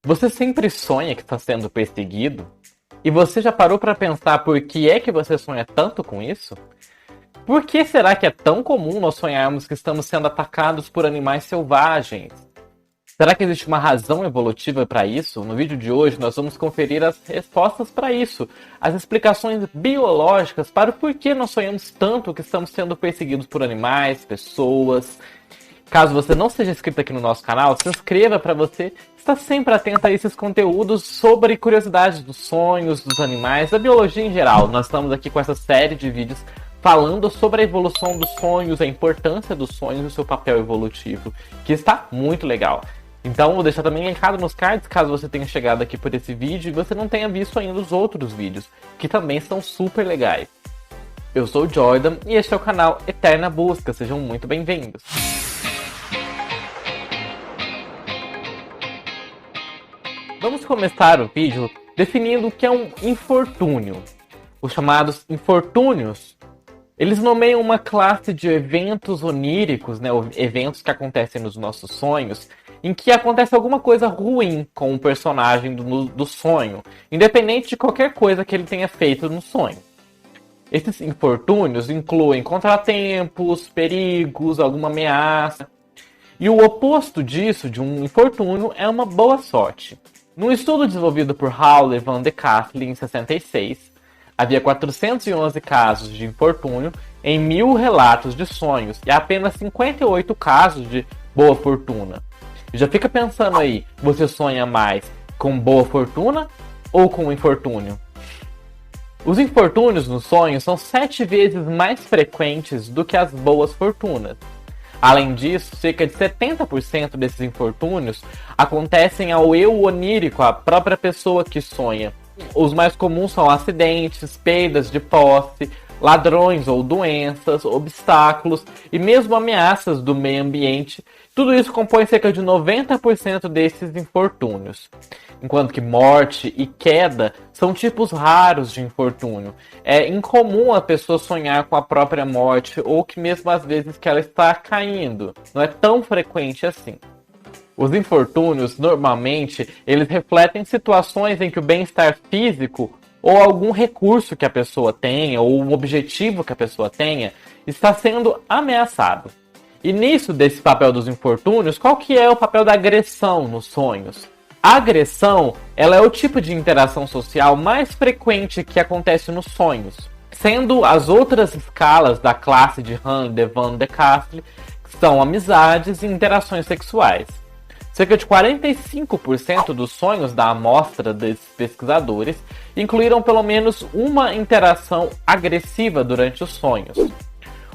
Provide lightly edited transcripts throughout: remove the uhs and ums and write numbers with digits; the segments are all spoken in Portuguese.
Você sempre sonha que está sendo perseguido? E você já parou para pensar por que é que você sonha tanto com isso? Por que será que é tão comum nós sonharmos que estamos sendo atacados por animais selvagens? Será que existe uma razão evolutiva para isso? No vídeo de hoje nós vamos conferir as respostas para isso, as explicações biológicas para o porquê nós sonhamos tanto que estamos sendo perseguidos por animais, pessoas. Caso você não seja inscrito aqui no nosso canal, se inscreva para você estar sempre atento a esses conteúdos sobre curiosidades dos sonhos, dos animais, da biologia em geral. Nós estamos aqui com essa série de vídeos falando sobre a evolução dos sonhos, a importância dos sonhos e o seu papel evolutivo, que está muito legal. Então vou deixar também linkado nos cards, caso você tenha chegado aqui por esse vídeo e você não tenha visto ainda os outros vídeos, que também são super legais. Eu sou o Jordan e este é o canal Eterna Busca, sejam muito bem-vindos. Vamos começar o vídeo definindo o que é um infortúnio. Os chamados infortúnios, eles nomeiam uma classe de eventos oníricos, né, eventos que acontecem nos nossos sonhos, em que acontece alguma coisa ruim com o personagem do sonho, independente de qualquer coisa que ele tenha feito no sonho. Esses infortúnios incluem contratempos, perigos, alguma ameaça. E o oposto disso, de um infortúnio, é uma boa sorte. Num estudo desenvolvido por Hall e Van de Castle em 66, havia 411 casos de infortúnio em 1000 relatos de sonhos e apenas 58 casos de boa fortuna. Já fica pensando aí, você sonha mais com boa fortuna ou com infortúnio? Os infortúnios nos sonhos são 7 vezes mais frequentes do que as boas fortunas. Além disso, cerca de 70% desses infortúnios acontecem ao eu onírico, a própria pessoa que sonha. Os mais comuns são acidentes, perdas de posse, ladrões ou doenças, obstáculos e mesmo ameaças do meio ambiente. Tudo isso compõe cerca de 90% desses infortúnios. Enquanto que morte e queda são tipos raros de infortúnio. É incomum a pessoa sonhar com a própria morte ou que mesmo às vezes que ela está caindo. Não é tão frequente assim. Os infortúnios, normalmente, eles refletem situações em que o bem-estar físico ou algum recurso que a pessoa tenha, ou um objetivo que a pessoa tenha, está sendo ameaçado. E nisso, desse papel dos infortúnios, qual que é o papel da agressão nos sonhos? A agressão, ela é o tipo de interação social mais frequente que acontece nos sonhos, sendo as outras escalas da classe de Han de Van de Castle, que são amizades e interações sexuais. Cerca de 45% dos sonhos da amostra desses pesquisadores incluíram pelo menos uma interação agressiva durante os sonhos.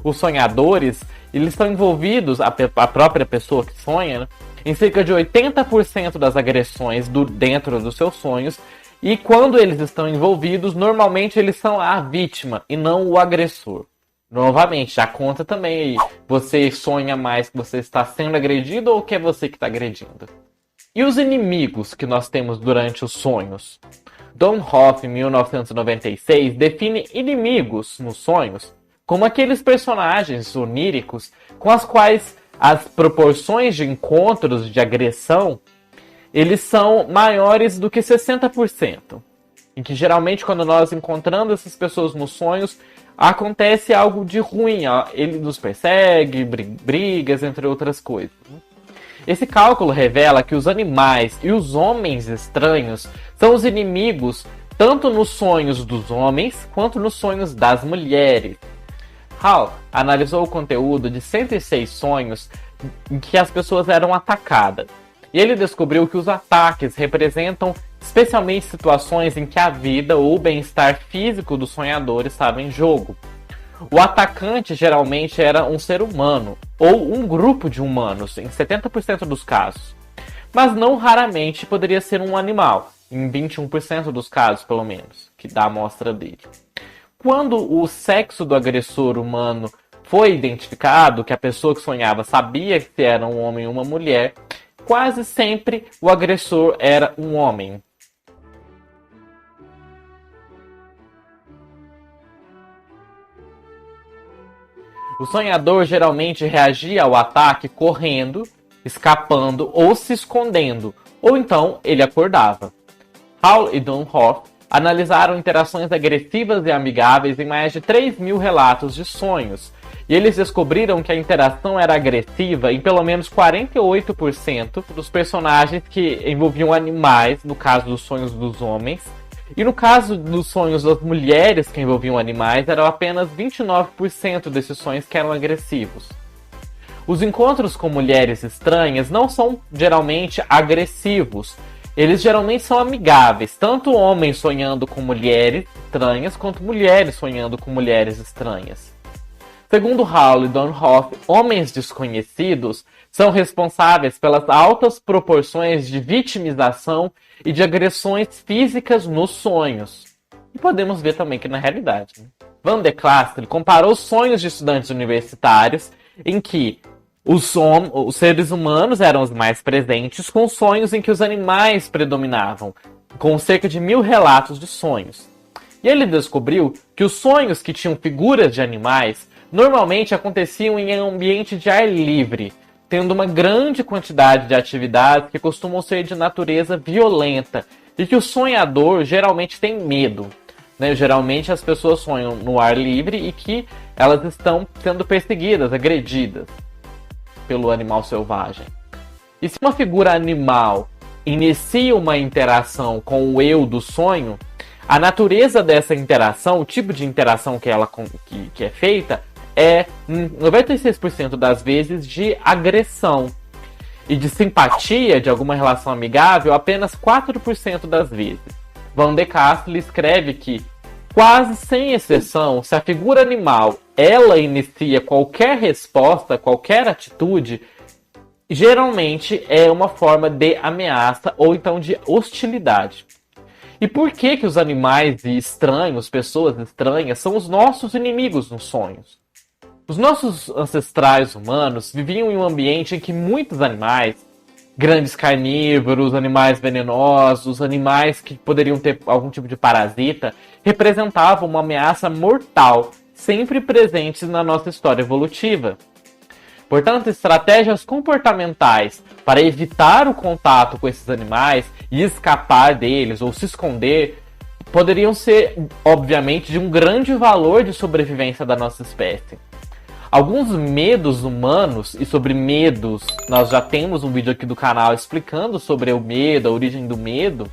Os sonhadores, eles estão envolvidos, a própria pessoa que sonha, né, em cerca de 80% das agressões dentro dos seus sonhos, e quando eles estão envolvidos, normalmente eles são a vítima e não o agressor. Novamente, já conta também aí, você sonha mais que você está sendo agredido ou que é você que está agredindo? E os inimigos que nós temos durante os sonhos? Don Hoff, em 1996, define inimigos nos sonhos como aqueles personagens oníricos com as quais as proporções de encontros de agressão eles são maiores do que 60%. Em que geralmente quando nós encontramos essas pessoas nos sonhos, acontece algo de ruim, ele nos persegue, brigas, entre outras coisas. Esse cálculo revela que os animais e os homens estranhos são os inimigos tanto nos sonhos dos homens quanto nos sonhos das mulheres. Hall analisou o conteúdo de 106 sonhos em que as pessoas eram atacadas. E ele descobriu que os ataques representam especialmente situações em que a vida ou o bem-estar físico do sonhador estava em jogo. O atacante geralmente era um ser humano, ou um grupo de humanos, em 70% dos casos. Mas não raramente poderia ser um animal, em 21% dos casos pelo menos, que dá a amostra dele. Quando o sexo do agressor humano foi identificado, que a pessoa que sonhava sabia se era um homem ou uma mulher, quase sempre o agressor era um homem. O sonhador geralmente reagia ao ataque correndo, escapando ou se escondendo, ou então ele acordava. Hall e Dunhoff analisaram interações agressivas e amigáveis em mais de 3.000 relatos de sonhos, e eles descobriram que a interação era agressiva em pelo menos 48% dos personagens que envolviam animais, no caso dos sonhos dos homens, e no caso dos sonhos das mulheres que envolviam animais, eram apenas 29% desses sonhos que eram agressivos. Os encontros com mulheres estranhas não são geralmente agressivos. Eles geralmente são amigáveis, tanto homens sonhando com mulheres estranhas, quanto mulheres sonhando com mulheres estranhas. Segundo Hall e Dunhoff, homens desconhecidos são responsáveis pelas altas proporções de vitimização e de agressões físicas nos sonhos. E podemos ver também que na realidade. Van de Clastre comparou sonhos de estudantes universitários em que os seres humanos eram os mais presentes com sonhos em que os animais predominavam, com cerca de 1.000 relatos de sonhos. E ele descobriu que os sonhos que tinham figuras de animais normalmente aconteciam em ambiente de ar livre, tendo uma grande quantidade de atividades que costumam ser de natureza violenta, e que o sonhador geralmente tem medo. Geralmente as pessoas sonham no ar livre e que elas estão sendo perseguidas, agredidas pelo animal selvagem. E se uma figura animal inicia uma interação com o eu do sonho, a natureza dessa interação, o tipo de interação que é feita, é 96% das vezes de agressão. E de simpatia, de alguma relação amigável, apenas 4% das vezes. Van de Castro escreve que, quase sem exceção, se a figura animal ela inicia qualquer resposta, qualquer atitude, geralmente é uma forma de ameaça ou então de hostilidade. E por que os animais estranhos, pessoas estranhas, são os nossos inimigos nos sonhos? Os nossos ancestrais humanos viviam em um ambiente em que muitos animais, grandes carnívoros, animais venenosos, animais que poderiam ter algum tipo de parasita, representavam uma ameaça mortal, sempre presentes na nossa história evolutiva. Portanto, estratégias comportamentais para evitar o contato com esses animais e escapar deles ou se esconder poderiam ser, obviamente, de um grande valor de sobrevivência da nossa espécie. Alguns medos humanos, e sobre medos, nós já temos um vídeo aqui do canal explicando sobre o medo, a origem do medo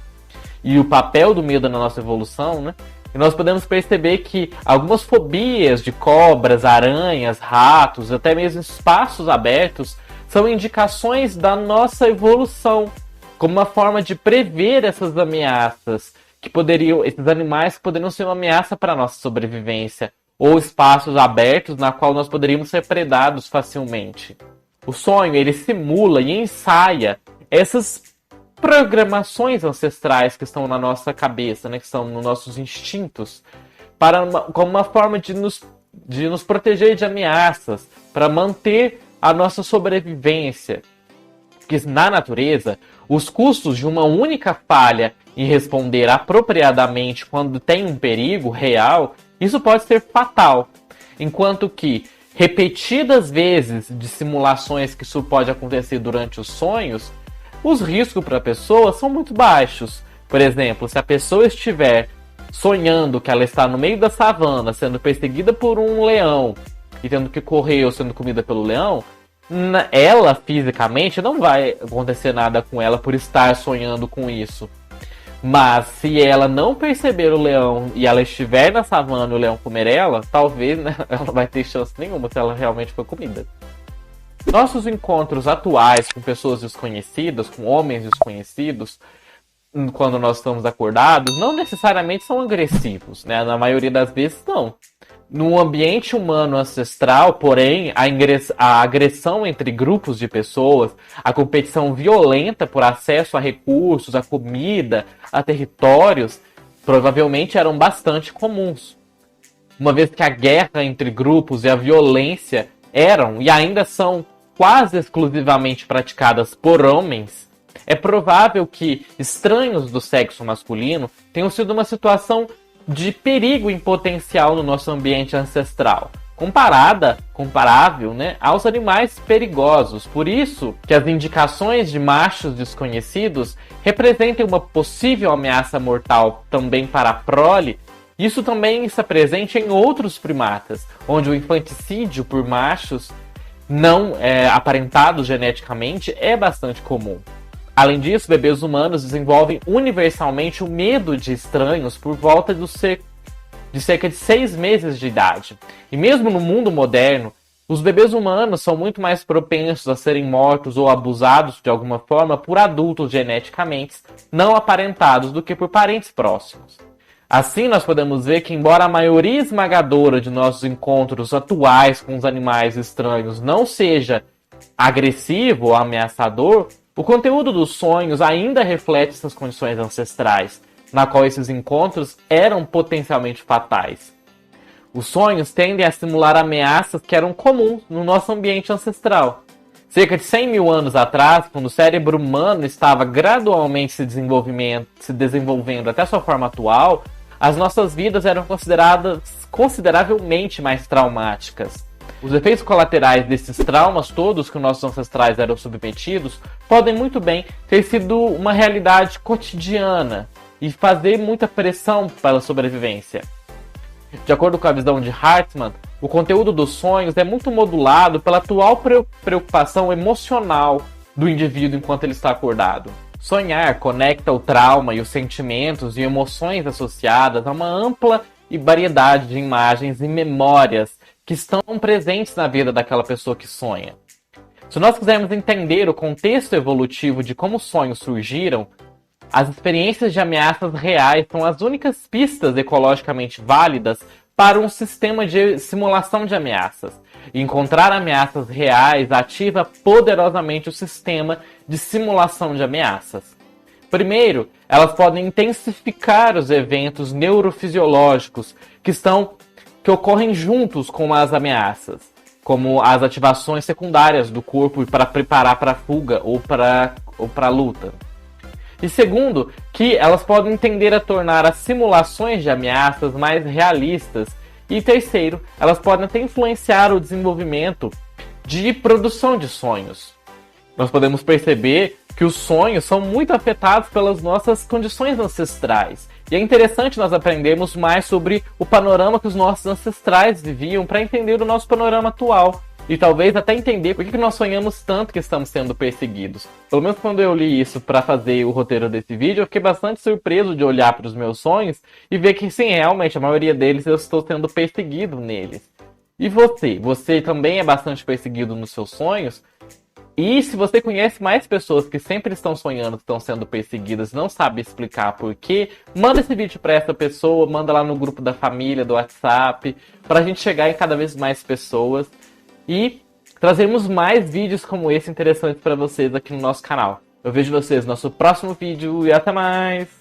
e o papel do medo na nossa evolução, né? E nós podemos perceber que algumas fobias de cobras, aranhas, ratos, até mesmo espaços abertos, são indicações da nossa evolução, como uma forma de prever essas ameaças, esses animais que poderiam ser uma ameaça para a nossa sobrevivência, ou espaços abertos na qual nós poderíamos ser predados facilmente. O sonho, ele simula e ensaia essas programações ancestrais que estão na nossa cabeça, né, que estão nos nossos instintos, como uma forma de nos proteger de ameaças, para manter a nossa sobrevivência. Porque na natureza, os custos de uma única falha em responder apropriadamente quando tem um perigo real, isso pode ser fatal, enquanto que repetidas vezes de simulações que isso pode acontecer durante os sonhos, os riscos para a pessoa são muito baixos. Por exemplo, se a pessoa estiver sonhando que ela está no meio da savana, sendo perseguida por um leão e tendo que correr ou sendo comida pelo leão, ela fisicamente não vai acontecer nada com ela por estar sonhando com isso. Mas se ela não perceber o leão e ela estiver na savana e o leão comer ela, talvez, né, ela não vai ter chance nenhuma se ela realmente for comida. Nossos encontros atuais com pessoas desconhecidas, com homens desconhecidos, quando nós estamos acordados, não necessariamente são agressivos, né? Na maioria das vezes não. No ambiente humano ancestral, porém, a agressão entre grupos de pessoas, a competição violenta por acesso a recursos, a comida, a territórios, provavelmente eram bastante comuns. Uma vez que a guerra entre grupos e a violência eram e ainda são quase exclusivamente praticadas por homens, é provável que estranhos do sexo masculino tenham sido uma situação de perigo em potencial no nosso ambiente ancestral, comparável, né, aos animais perigosos. Por isso que as indicações de machos desconhecidos representem uma possível ameaça mortal também para a prole. Isso também está presente em outros primatas, onde o infanticídio por machos não aparentados geneticamente é bastante comum. Além disso, bebês humanos desenvolvem universalmente o medo de estranhos por volta de cerca de 6 meses de idade. E mesmo no mundo moderno, os bebês humanos são muito mais propensos a serem mortos ou abusados de alguma forma por adultos geneticamente não aparentados do que por parentes próximos. Assim, nós podemos ver que, embora a maioria esmagadora de nossos encontros atuais com os animais estranhos não seja agressivo ou ameaçador, o conteúdo dos sonhos ainda reflete essas condições ancestrais, na qual esses encontros eram potencialmente fatais. Os sonhos tendem a simular ameaças que eram comuns no nosso ambiente ancestral. Cerca de 100 mil anos atrás, quando o cérebro humano estava gradualmente se desenvolvendo até sua forma atual, as nossas vidas eram consideradas consideravelmente mais traumáticas. Os efeitos colaterais desses traumas todos que nossos ancestrais eram submetidos podem muito bem ter sido uma realidade cotidiana e fazer muita pressão pela sobrevivência. De acordo com a visão de Hartman, o conteúdo dos sonhos é muito modulado pela atual preocupação emocional do indivíduo enquanto ele está acordado. Sonhar conecta o trauma e os sentimentos e emoções associadas a uma ampla e variedade de imagens e memórias que estão presentes na vida daquela pessoa que sonha. Se nós quisermos entender o contexto evolutivo de como os sonhos surgiram, as experiências de ameaças reais são as únicas pistas ecologicamente válidas para um sistema de simulação de ameaças. E encontrar ameaças reais ativa poderosamente o sistema de simulação de ameaças. Primeiro, elas podem intensificar os eventos neurofisiológicos que ocorrem juntos com as ameaças, como as ativações secundárias do corpo para preparar para a fuga ou para a luta. E segundo, que elas podem tender a tornar as simulações de ameaças mais realistas. E terceiro, elas podem até influenciar o desenvolvimento de produção de sonhos. Nós podemos perceber que os sonhos são muito afetados pelas nossas condições ancestrais. E é interessante nós aprendermos mais sobre o panorama que os nossos ancestrais viviam para entender o nosso panorama atual. E talvez até entender por que nós sonhamos tanto que estamos sendo perseguidos. Pelo menos quando eu li isso para fazer o roteiro desse vídeo, eu fiquei bastante surpreso de olhar para os meus sonhos e ver que sim, realmente, a maioria deles eu estou sendo perseguido neles. E você? Você também é bastante perseguido nos seus sonhos? E se você conhece mais pessoas que sempre estão sonhando que estão sendo perseguidas e não sabe explicar por quê, manda esse vídeo para essa pessoa, manda lá no grupo da família, do WhatsApp, para a gente chegar em cada vez mais pessoas. E trazemos mais vídeos como esse interessantes para vocês aqui no nosso canal. Eu vejo vocês no nosso próximo vídeo e até mais!